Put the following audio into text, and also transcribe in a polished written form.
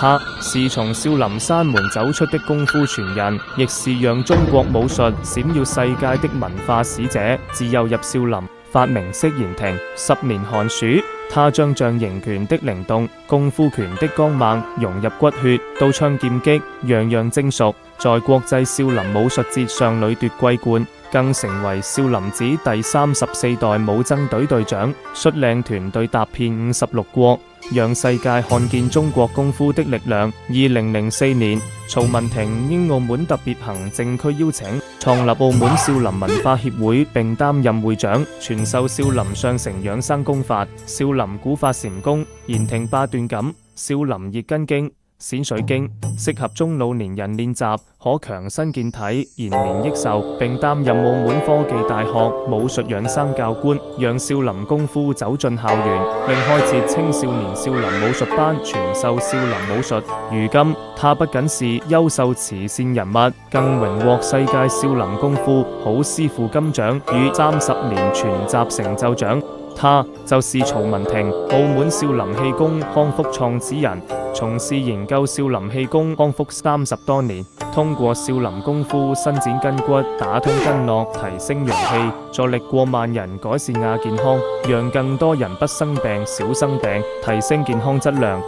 他是從少林山門走出的功夫傳人，亦是讓中國武術閃耀世界的文化使者。自幼入少林，發明式言庭，10年寒暑，他將象形拳的靈動、功夫拳的剛猛融入骨血，刀槍劍擊樣樣精熟，在國際少林武術節上屢奪桂冠，更成為少林寺第34代武僧隊隊長，率領團隊踏遍56國，讓世界看見中國功夫的力量。2004年，曹文霆應澳門特別行政區邀請，創立澳門少林文化協會，並擔任會長，傳授少林上乘養生功法、少林古法禪功、言庭八段錦、少林熱根經、閃水經，適合中老年人練習，可強身健體、延年益壽，並擔任澳門科技大學武術養生教官，讓少林功夫走進校園，並開設青少年少林武術班，傳授少林武術。如今，他不僅是優秀慈善人物，更榮獲世界少林功夫好師傅金獎與30年全集成就獎。他就是曹文霆，澳門少林氣功康復創始人，從事研究少林氣功康復30多年，通過少林功夫伸展筋骨、打通經絡、提升陽氣，助力過萬人改善亞健康，讓更多人不生病、少生病，提升健康質量。